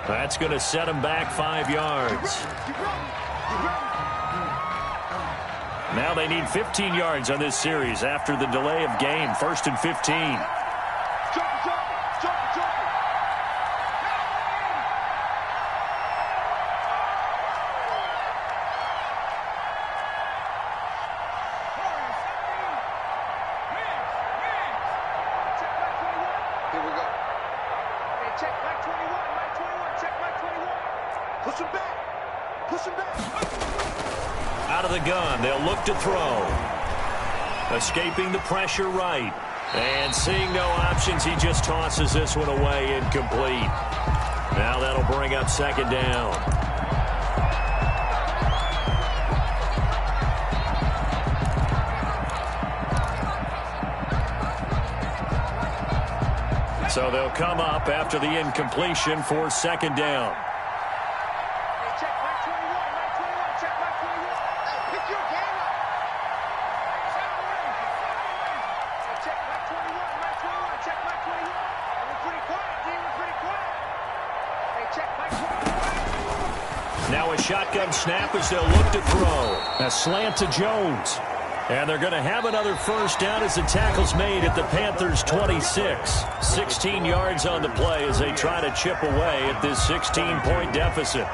That's going to set him back 5 yards. Now they need 15 yards on this series after the delay of game. 1st and 15. Push him back. Out of the gun, they'll look to throw. Escaping the pressure right. And seeing no options, he just tosses this one away incomplete. Now that'll bring up second down. So they'll come up after the incompletion for second down. Now a shotgun snap as they'll look to throw. A slant to Jones. And they're going to have another first down as the tackle's made at the Panthers' 26. 16 yards on the play as they try to chip away at this 16-point deficit.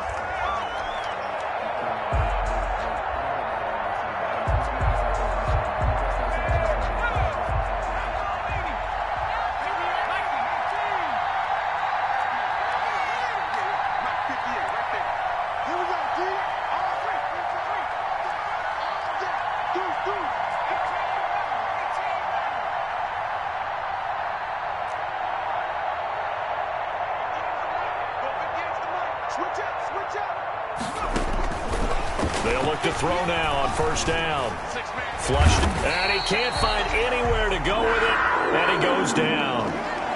They'll look to throw now on first down. Flushed, and he can't find anywhere to go with it, and he goes down.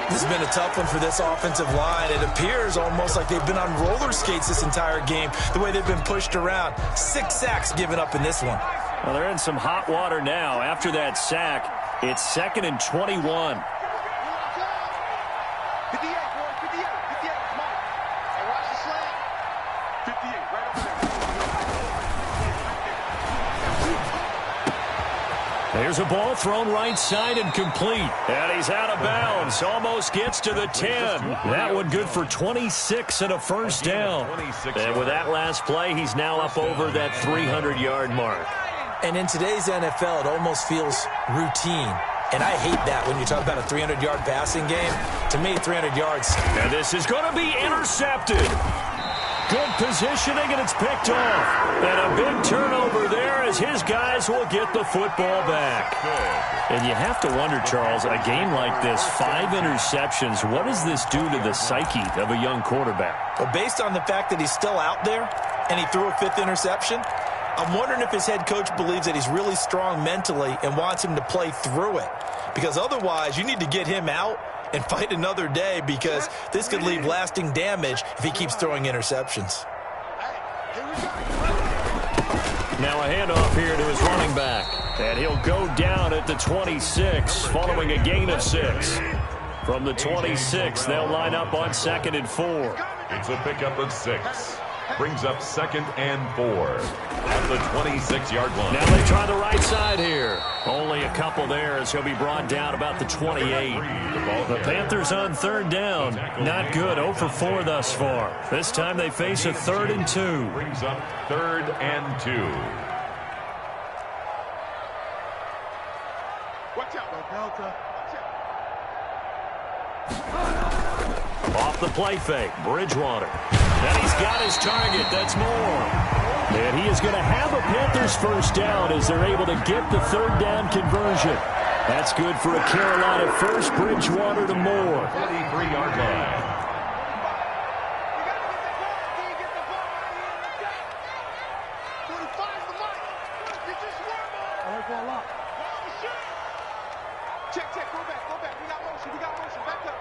This has been a tough one for this offensive line. It appears almost like they've been on roller skates this entire game, the way they've been pushed around. 6 sacks given up in this one. Well, they're in some hot water now. After that sack, it's 2nd and 21. 58, boy, 58, 58, come on. Hey, watch the slant. 58, right over there. There's a ball thrown right side and complete. And he's out of bounds. Almost gets to the 10. That one good for 26 and a first down. And with that last play, he's now up over that 300-yard mark. And in today's NFL, it almost feels routine. And I hate that when you talk about a 300-yard passing game. To me, 300 yards. And this is going to be intercepted. Good positioning, and it's picked off. And a big turnover there as his guys will get the football back. And you have to wonder, Charles, a game like this, 5 interceptions, what does this do to the psyche of a young quarterback? Well, based on the fact that he's still out there and he threw a 5th interception, I'm wondering if his head coach believes that he's really strong mentally and wants him to play through it. Because otherwise, you need to get him out and fight another day, because this could leave lasting damage if he keeps throwing interceptions. Now a handoff here to his running back. And he'll go down at the 26 following a gain of 6. From the 26, they'll line up on 2nd and 4. It's a pickup of 6. Brings up 2nd and 4 at the 26-yard line. Now they try the right side here. Only a couple there as he'll be brought down about the 28. The Panthers on 3rd down. Not good. 0 for 4 thus far. This time they face a 3rd and 2. Brings up 3rd and 2. Watch out, Delta. Off the play fake, Bridgewater. And he's got his target. That's Moore. And he is going to have a Panthers first down as they're able to get the 3rd down conversion. That's good for a Carolina first. Bridgewater to Moore. 43-yard line. Check, go back. We got motion, back up.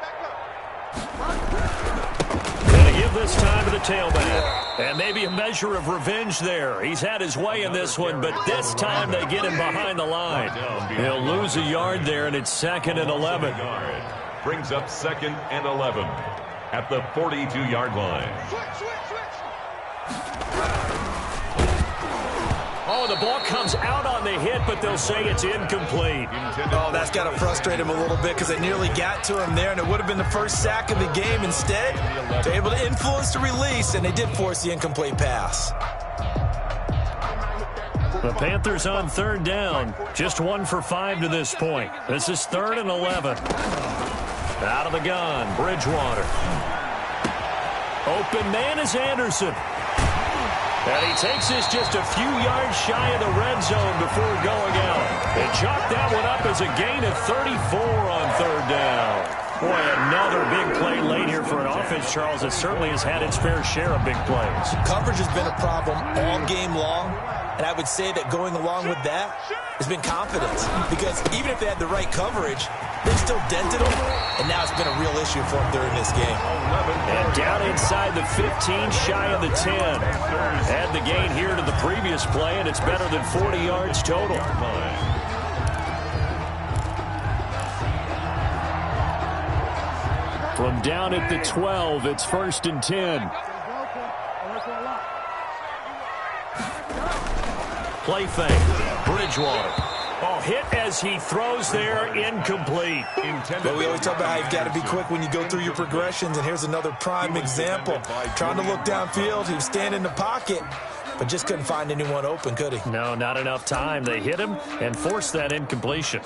Going to give this time to the tailback. And maybe a measure of revenge there. He's had his way in this one, but this time they get him behind the line. He'll lose a yard there, and it's 2nd and 11. Brings up 2nd and 11 at the 42-yard line. Switch. Oh, the ball comes out on the hit, but they'll say it's incomplete. Oh, that's got to frustrate him a little bit, because they nearly got to him there, and it would have been the first sack of the game. Instead, they're able to influence the release, and they did force the incomplete pass. The Panthers on 3rd down. Just 1 for 5 to this point. This is 3rd and 11. Out of the gun, Bridgewater. Open man is Anderson. And he takes this just a few yards shy of the red zone before going out. They chalk that one up as a gain of 34 on third down. Boy, another big play late here for an offense, Charles, that certainly has had its fair share of big plays. Coverage has been a problem all game long, and I would say that going along with that has been confidence. Because even if they had the right coverage, they still dented them, and now it's been a real issue for them during this game. And down inside the 15, shy of the 10. Add the gain here to the previous play, and it's better than 40 yards total. From down at the 12, it's 1st and 10. Play fake. Bridgewater. Oh, hit as he throws there, incomplete. But we always talk about how you've got to be quick when you go through your progressions, and here's another prime example. Trying to look downfield, he was standing in the pocket, but just couldn't find anyone open, could he? No, not enough time. They hit him and forced that incompletion.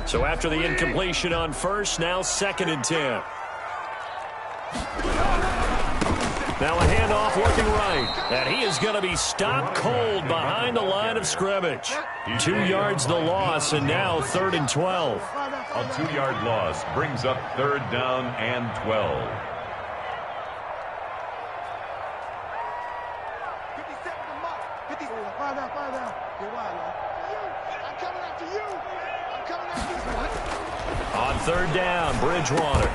So after the incompletion on first, now 2nd and 10. Now a handoff looking right. And he is going to be stopped cold behind the line of scrimmage. 2 yards the loss, and now 3rd and 12. A 2-yard loss brings up 3rd down and 12. 57 Find out. Get wide, man. I'm coming after you. On 3rd down, Bridgewater.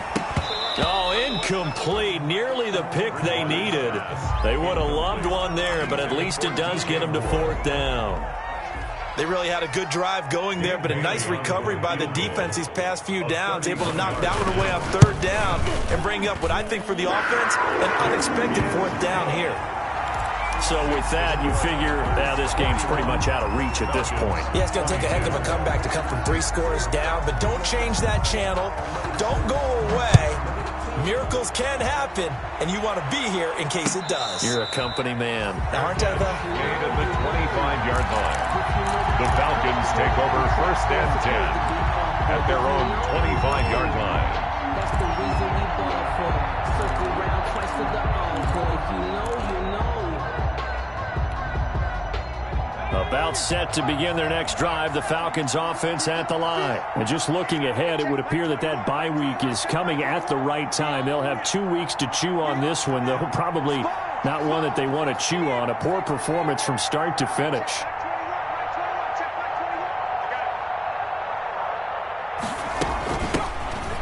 Oh, incomplete. Nearly the pick they needed. They would have loved one there, but at least it does get them to 4th down. They really had a good drive going there, but a nice recovery by the defense these past few downs, able to knock that one away on 3rd down and bring up what I think for the offense, an unexpected 4th down here. So with that, you figure this game's pretty much out of reach at this point. Yeah, it's going to take a heck of a comeback to come from 3 scores down, but don't change that channel. Don't go away. Miracles can happen, and you want to be here in case it does. You're a company man. Now, aren't I, though? Gain at the 25-yard line. The Falcons take over 1st and 10 at their own 25-yard line. That's the reason we ball for. Circle round twice to the encore. If you know, you know. About set to begin their next drive, the Falcons offense at the line. And just looking ahead, it would appear that bye week is coming at the right time. They'll have 2 weeks to chew on this one, though probably not one that they want to chew on. A poor performance from start to finish.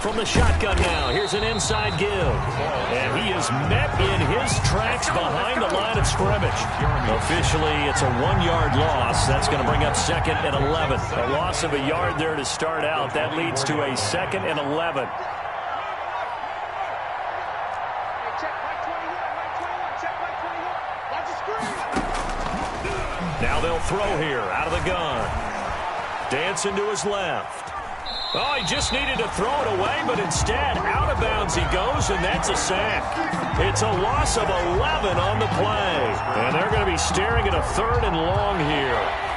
From the shotgun now, here's an inside give. And he is met in his tracks behind the line of scrimmage. Officially, it's a 1-yard loss. That's going to bring up 2nd and 11. A loss of a yard there to start out. That leads to a 2nd and 11. Now they'll throw here out of the gun. Dancing to his left. Oh, he just needed to throw it away, but instead, out of bounds he goes, and that's a sack. It's a loss of 11 on the play. And they're going to be staring at a 3rd and long here.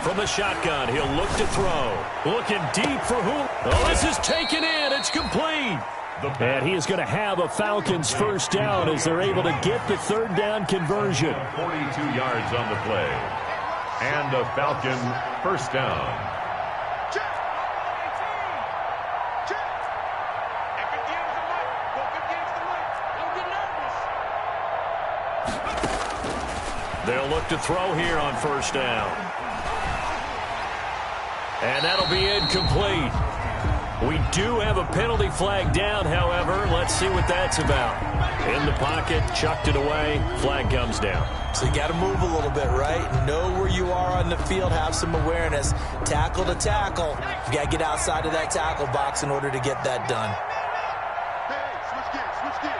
From the shotgun, he'll look to throw. Looking deep for who? Oh, this is taken in. It's complete. And he is going to have a Falcons 1st down as they're able to get the 3rd down conversion. 42 yards on the play. And a Falcon 1st down. They'll look to throw here on 1st down. And that'll be incomplete. We do have a penalty flag down, however. Let's see what that's about. In the pocket, chucked it away, flag comes down. So you got to move a little bit, right? Know where you are on the field, have some awareness. Tackle to tackle. You got to get outside of that tackle box in order to get that done. Hey, switch gears.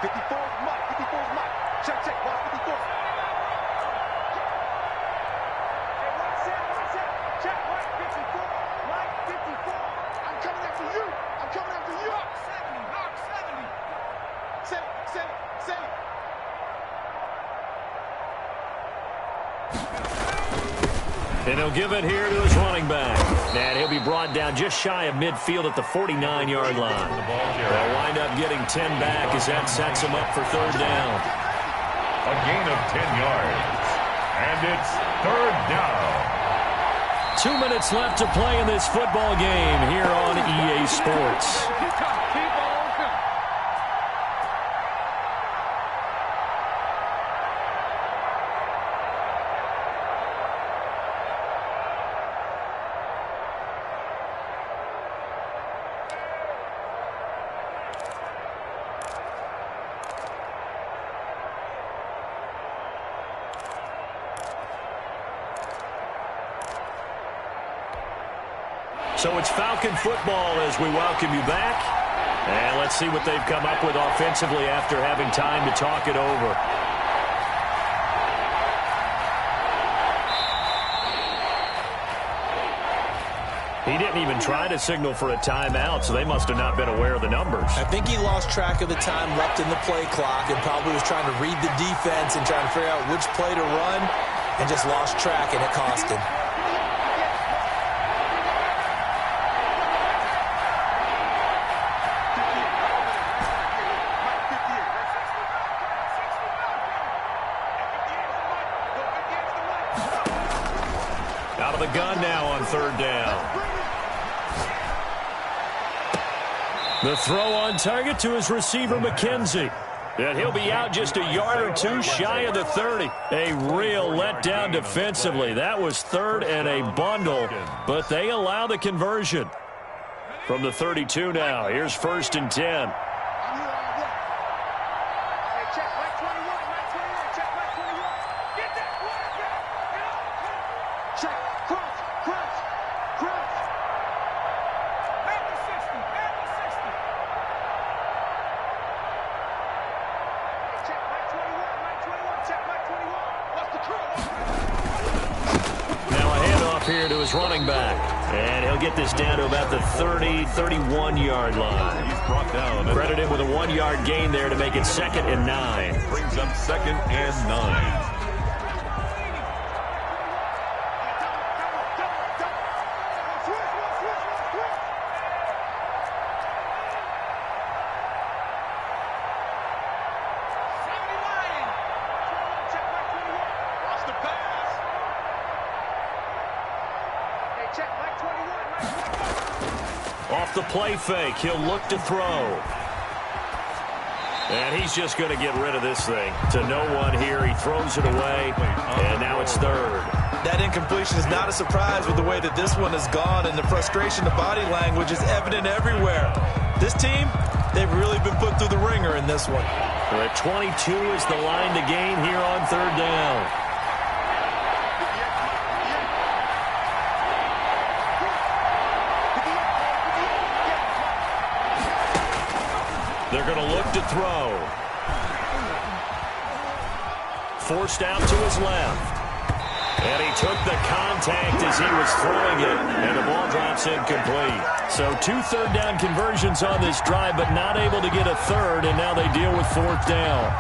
54 is Mike. 54 is Mike. Check, check. Watch 54. Hey, watch that. Check, Mike 54. Mike 54. I'm coming after you. I'm coming after you. Knock 70. Knock 70. Say it. And he'll give it here to his running back. And he'll be brought down just shy of midfield at the 49-yard line. They'll wind up getting 10 back as that sets him up for third down. A gain of 10 yards. And it's third down. 2 minutes left to play in this football game here on EA Sports. So it's Falcon football as we welcome you back. And let's see what they've come up with offensively after having time to talk it over. He didn't even try to signal for a timeout, so they must have not been aware of the numbers. I think he lost track of the time left in the play clock and probably was trying to read the defense and trying to figure out which play to run and just lost track, and it cost him. Out of the gun now on third down. The throw on target to his receiver, McKenzie. And he'll be out just a yard or two shy of the 30. A real letdown defensively. That was third and a bundle, but they allow the conversion. From the 32 now, here's 1st and 10. Here to his running back. And he'll get this down to about the 30, 31-yard line. He's brought down. Credit him with a 1-yard gain there to make it 2nd and 9. Brings up 2nd and 9. Off the play fake, he'll look to throw. And he's just going to get rid of this thing. To no one here, he throws it away, and now it's third. That incompletion is not a surprise with the way that this one has gone, and the frustration, the body language is evident everywhere. This team, they've really been put through the ringer in this one. The 22 is the line to gain here on third down. They're going to look to throw. Forced out to his left. And he took the contact as he was throwing it, and the ball drops incomplete. So 2 third down conversions on this drive, but not able to get a third, and now they deal with 4th down.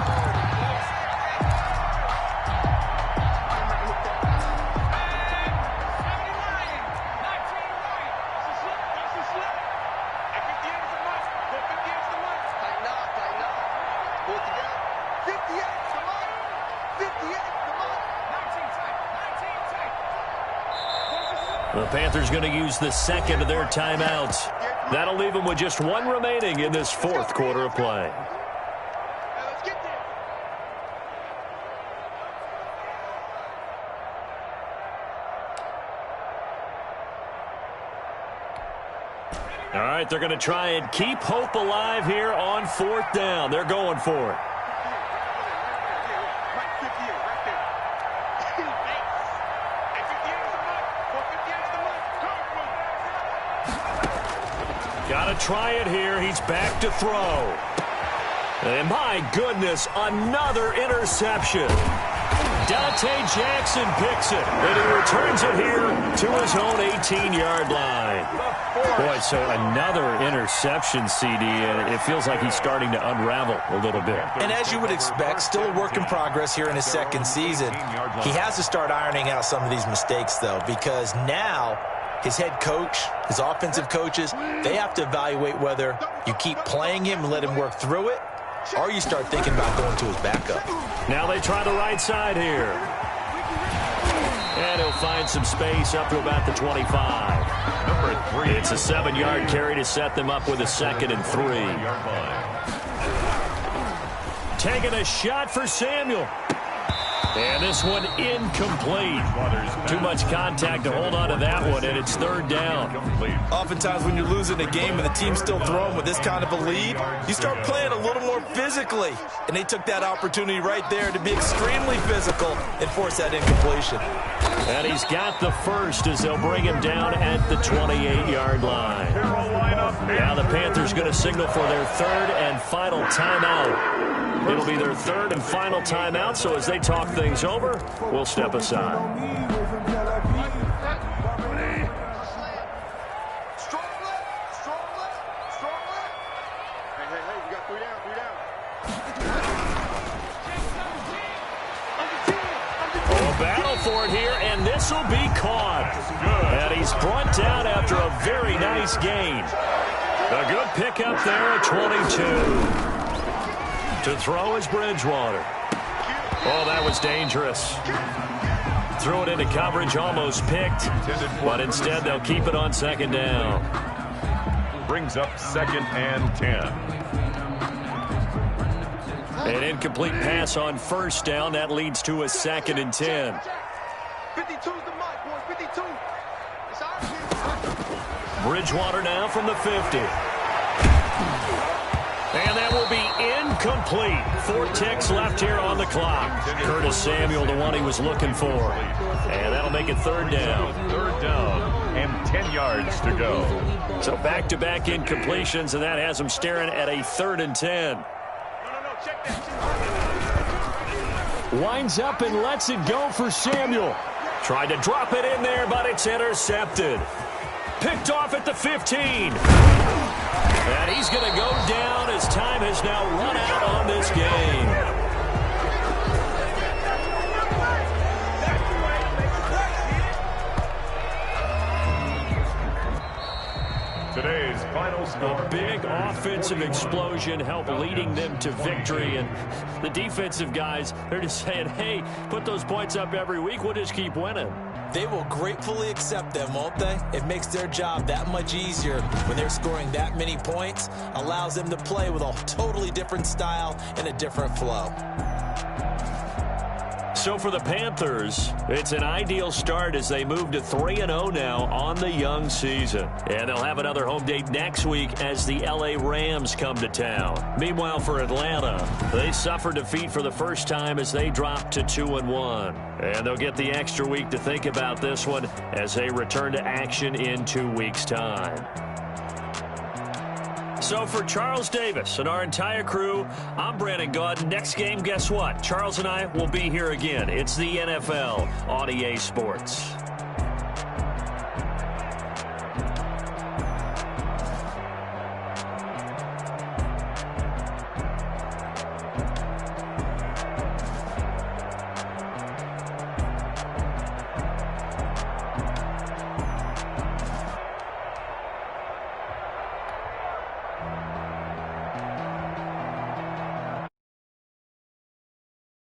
The Panthers going to use the 2nd of their timeouts. That'll leave them with just 1 remaining in this 4th quarter of play. All right, they're going to try and keep hope alive here on 4th down. They're going for it. Got to try it here. He's back to throw. And my goodness, another interception. Dante Jackson picks it, and he returns it here to his own 18-yard line. Boy, so another interception, CD, and it feels like he's starting to unravel a little bit. And as you would expect, still a work in progress here in his second season. He has to start ironing out some of these mistakes, though, because now his head coach, his offensive coaches, they have to evaluate whether you keep playing him and let him work through it, or you start thinking about going to his backup. Now they try the right side here. And he'll find some space up to about the 25. Number 3. It's a 7-yard carry to set them up with a 2nd and 3. Taking a shot for Samuel. And this one incomplete. Too much contact to hold on to that one, and it's 3rd down. Oftentimes when you're losing a game and the team's still throwing with this kind of a lead, you start playing a little more physically. And they took that opportunity right there to be extremely physical and force that incompletion. And he's got the first as they'll bring him down at the 28-yard line. Now the Panthers going to signal for their 3rd and final timeout. It'll be their 3rd and final timeout, so as they talk things over, we'll step aside. Battle for it here, and this will be caught. And he's brought down after a very nice gain. A good pickup there at 22. To throw is Bridgewater. Oh, that was dangerous. Threw it into coverage, almost picked. But instead, they'll keep it on 2nd down. Brings up 2nd and 10. An incomplete pass on 1st down. That leads to a 2nd and 10. 52's the mark, boys. 52. It's ours. Bridgewater now from the 50. And that will be incomplete. 4 ticks left here on the clock. Curtis Samuel, the one he was looking for. And that'll make it 3rd down. 3rd down and 10 yards to go. So back-to-back incompletions, and that has him staring at a 3rd and 10. Winds up and lets it go for Samuel. Tried to drop it in there, but it's intercepted. Picked off at the 15. And he's going to go down as time has now run out on this game. Today's final score. A big offensive explosion helped leading them to victory. And the defensive guys, they're just saying, hey, put those points up every week. We'll just keep winning. They will gratefully accept them, won't they? It makes their job that much easier when they're scoring that many points. Allows them to play with a totally different style and a different flow. So for the Panthers, it's an ideal start as they move to 3-0 now on the young season. And they'll have another home date next week as the LA Rams come to town. Meanwhile, for Atlanta, they suffered defeat for the first time as they dropped to 2-1. And they'll get the extra week to think about this one as they return to action in 2 weeks' time. So for Charles Davis and our entire crew, I'm Brandon Gaudin. Next game, guess what? Charles and I will be here again. It's the NFL on EA Sports.